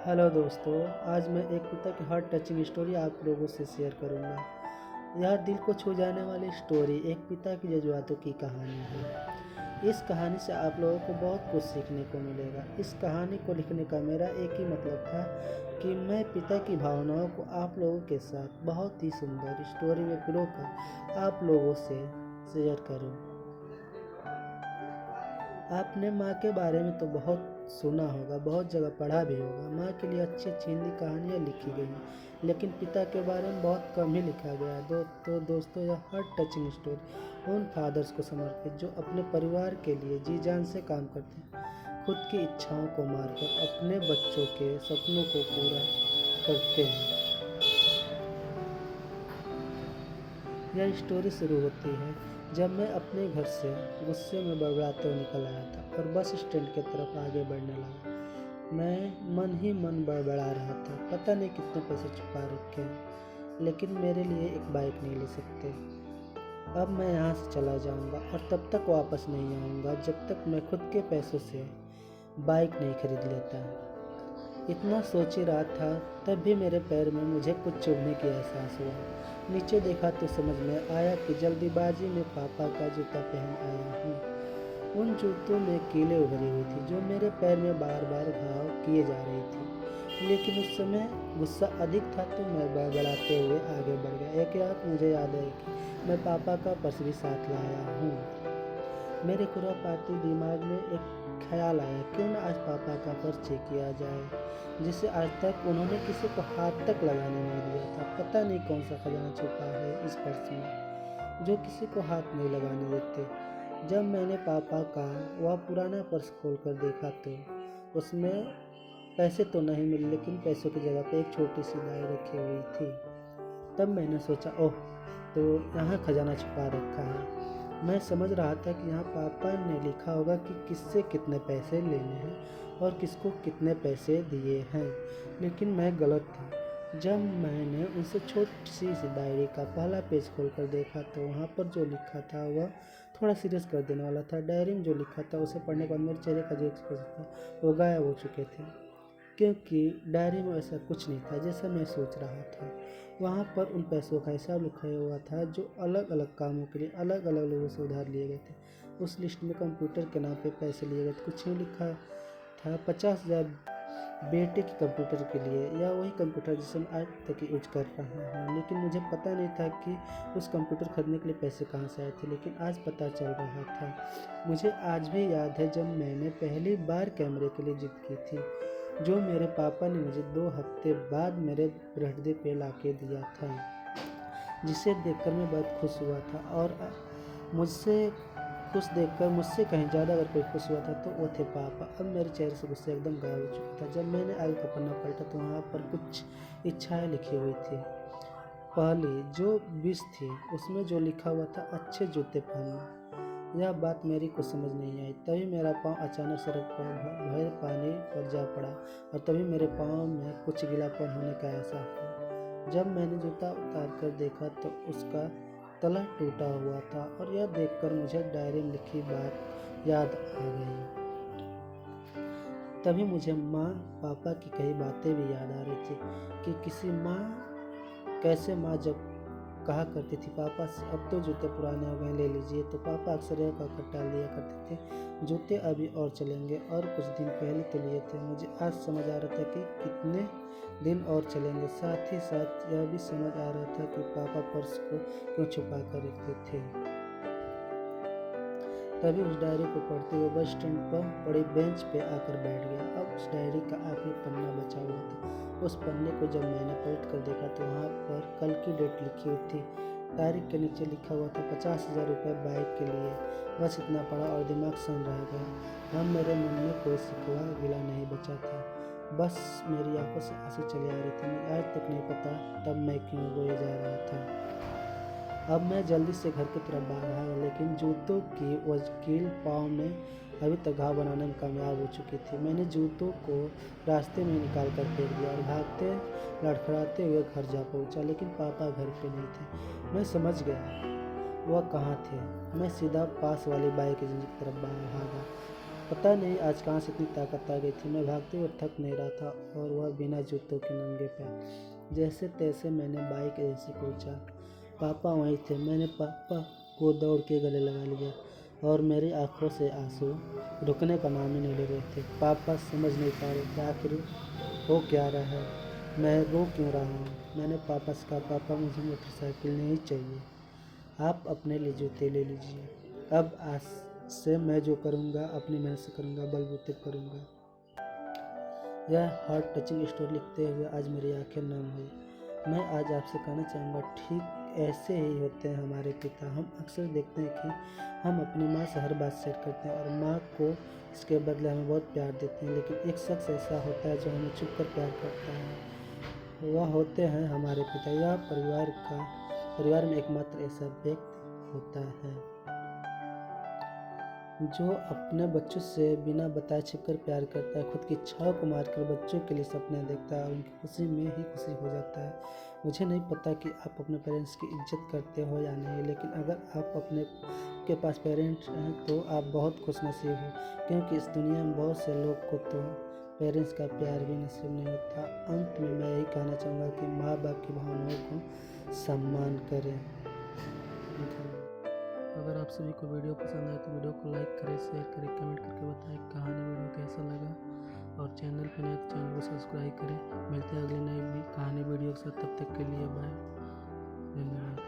Hello दोस्तों, आज मैं एक पिता की हार्ट टचिंग स्टोरी आप लोगों से शेयर करूंगा। यह दिल को छू जाने वाली स्टोरी एक पिता की जज्बातों की कहानी है। इस कहानी से आप लोगों को बहुत कुछ सीखने को मिलेगा। इस कहानी को लिखने का मेरा एक ही मतलब था कि मैं पिता की भावनाओं को आप लोगों के साथ बहुत ही सुंदर स्टोरी में पिरोकर आप लोगों से शेयर करूं। आपने माँ के बारे में तो बहुत सुना होगा, बहुत जगह पढ़ा भी होगा। माँ के लिए अच्छी अच्छी हिंदी कहानियाँ लिखी गई हैं, लेकिन पिता के बारे में बहुत कम ही लिखा गया है। दोस्तों, यह हार्ट टचिंग स्टोरी उन फादर्स को समर्पित जो अपने परिवार के लिए जी जान से काम करते हैं, खुद की इच्छाओं को मारकर अपने बच्चों के सपनों को पूरा करते हैं। यह स्टोरी शुरू होती है जब मैं अपने घर से गुस्से में बड़बड़ाते हुए निकल आया था और बस स्टैंड की तरफ आगे बढ़ने लगा। मैं मन ही मन बड़बड़ा रहा था, पता नहीं कितने पैसे छुपा रखे हैं, लेकिन मेरे लिए एक बाइक नहीं ले सकते। अब मैं यहाँ से चला जाऊँगा और तब तक वापस नहीं आऊँगा जब तक मैं खुद के पैसों से बाइक नहीं खरीद लेता। इतना सोच ही रहा था, तब भी मेरे पैर में मुझे कुछ चुभने की एहसास हुआ। नीचे देखा तो समझ में आया कि जल्दीबाजी में पापा का जूता पहन आया हूँ। उन जूतों में कीलें उभरी हुई थी जो मेरे पैर में बार बार घाव किए जा रही थी, लेकिन उस समय गुस्सा अधिक था तो मैं बड़बड़ाते हुए आगे बढ़ गया। एक रात मुझे याद है कि मैं पापा का पर्स भी साथ लाया हूँ। मेरे खुरापाती दिमाग में एक ख्याल आया, क्यों न आज पापा का पर्स चेक किया जाए, जिसे आज तक उन्होंने किसी को हाथ तक लगाने नहीं दिया था। पता नहीं कौन सा खजाना छुपा है इस पर्स में जो किसी को हाथ नहीं लगाने देते। जब मैंने पापा का वह पुराना पर्स खोलकर देखा तो उसमें पैसे तो नहीं मिले, लेकिन पैसों की जगह पे एक छोटी सी दाई रखी हुई थी। तब मैंने सोचा, ओह, तो यहाँ खजाना छुपा रखा है। मैं समझ रहा था कि यहाँ पापा ने लिखा होगा कि किससे कितने पैसे लेने हैं और किसको कितने पैसे दिए हैं, लेकिन मैं गलत था। जब मैंने उनसे छोटी सी डायरी का पहला पेज खोलकर देखा तो वहाँ पर जो लिखा था वह थोड़ा सीरियस कर देने वाला था। डायरी में जो लिखा था उसे पढ़ने के बाद मेरे चेहरे का जो एक्सप्रेशन था वो गायब हो चुके थे, क्योंकि डायरी में ऐसा कुछ नहीं था जैसा मैं सोच रहा था। वहाँ पर उन पैसों का हिसाब लिखा हुआ था जो अलग अलग कामों के लिए अलग अलग लोगों से उधार लिए गए थे। उस लिस्ट में कंप्यूटर के नाम पे पैसे लिए गए थे। कुछ नहीं लिखा था 50,000 बेटे के कंप्यूटर के लिए, या वही कंप्यूटर जिसे मैं आज तक यूज कर रहा हूँ। लेकिन मुझे पता नहीं था कि उस कंप्यूटर खरीदने के लिए पैसे कहाँ से आए थे, लेकिन आज पता चल रहा था। मुझे आज भी याद है जब मैंने पहली बार कैमरे के लिए जिद की थी, जो मेरे पापा ने मुझे 2 हफ्ते बाद मेरे बर्थडे पे ला के दिया था, जिसे देखकर मैं बहुत खुश हुआ था। और मुझसे खुश देखकर मुझसे कहीं ज़्यादा अगर कोई खुश हुआ था तो वो थे पापा। अब मेरे चेहरे से गुस्सा एकदम गायब हो चुका था। जब मैंने आगे का पन्ना पलटा तो वहाँ पर कुछ इच्छाएं लिखी हुई थी। पहली जो विश थी उसमें जो लिखा हुआ था, अच्छे जूते पहनना। यह बात मेरी को समझ नहीं आई। तभी मेरा पाँव अचानक सड़क पर भरे पानी पर जा पड़ा और तभी मेरे पाँव में कुछ गीलापन होने का एहसास हुआ। जब मैंने जूता उतार कर देखा तो उसका तला टूटा हुआ था, और यह देखकर मुझे डायरी में लिखी बात याद आ गई। तभी मुझे माँ पापा की कई बातें भी याद आ रही थी कि किसी माँ कैसे माँ जब कहा करती थी, पापा अब तो जूते पुराने हो गए, ले लीजिए, तो पापा अक्सर यह कहकर टाल दिया करते थे, जूते अभी और चलेंगे, और कुछ दिन पहले तो लिए थे। मुझे आज समझ आ रहा था कि कितने दिन और चलेंगे। साथ ही साथ यह भी समझ आ रहा था कि पापा पर्स को क्यों छुपा कर रखते थे। तभी उस डायरी को पढ़ते हुए बस स्टैंड पर बड़ी बेंच पे आकर बैठ गया। अब उस डायरी का आखिरी पन्ना बचा हुआ था। उस पन्ने को जब मैंने पलट कर देखा तो वहाँ पर कल की डेट लिखी हुई थी। तारीख के नीचे लिखा हुआ था 50,000 रुपये बाइक के लिए। बस इतना पढ़ा और दिमाग सन रह गया। अब मेरे मन में कोई शिकवा गिला नहीं बचा था, बस मेरी आंखों से आंसू चले आ रहे थे। मुझे आज तक नहीं पता तब मैं क्यों रोए जा रहा था। अब मैं जल्दी से घर की तरफ भाग रहा, लेकिन जूतों की वो कील पाँव में अभी तक घाव बनाने में कामयाब हो चुकी थी। मैंने जूतों को रास्ते में निकाल कर फेंक दिया और भागते लड़खड़ाते हुए घर जा पहुंचा, लेकिन पापा घर पे नहीं थे। मैं समझ गया वह कहाँ थे। मैं सीधा पास वाली बाइक की तरफ भागा। पता नहीं आज कहाँ से इतनी ताकत आ गई थी। मैं भागते हुए थक नहीं रहा था और वह बिना जूतों के नंगे पैर। जैसे तैसे मैंने बाइक एजेंसी पहुंचा। पापा वहीं थे। मैंने पापा को दौड़ के गले लगा लिया और मेरी आंखों से आंसू रुकने का नाम ही नहीं ले रहे थे। पापा समझ नहीं पा रहे थे आखिर हो क्या रहा है, मैं रो क्यों रहा हूँ। मैंने पापा से कहा, पापा मुझे मोटरसाइकिल नहीं चाहिए, आप अपने लिए जूते ले लीजिए। अब आज से मैं जो करूँगा अपनी मेहनत से करूँगा, बलबूते करूँगा। यह हार्ट टचिंग स्टोरी लिखते हुए आज मेरी आंखें नम हुई। मैं आज आपसे कहना चाहूँगा, ठीक ऐसे ही होते हैं हमारे पिता। हम अक्सर देखते हैं कि हम अपनी माँ से हर बात शेयर करते हैं और माँ को इसके बदले हमें बहुत प्यार देते हैं, लेकिन एक शख्स ऐसा होता है जो हमें छुप कर प्यार करता है। वह होते हैं हमारे पिता। यह परिवार में एकमात्र ऐसा व्यक्ति होता है जो अपने बच्चों से बिना बताए छिपकर प्यार करता है, खुद की इच्छाओं को मारकर बच्चों के लिए सपने देखता है और उनकी खुशी में ही खुशी हो जाता है। मुझे नहीं पता कि आप अपने पेरेंट्स की इज्जत करते हो या नहीं, लेकिन अगर आप अपने के पास पेरेंट्स हैं तो आप बहुत खुशनसीब हो, क्योंकि इस दुनिया में बहुत से लोग को तो पेरेंट्स का प्यार भी नसीब नहीं होता। अंत में मैं यही कहना चाहूँगा कि माँ बाप की भावनाओं को सम्मान करें। अगर आप सभी को वीडियो पसंद आए तो वीडियो को लाइक करें, शेयर करें, कमेंट करके बताएं कहानी वीडियो कैसा लगा और चैनल पर नए तो चैनल को सब्सक्राइब करें। मिलते हैं अगले नई कहानी वीडियो के साथ, तब तक के लिए बाय, धन्यवाद।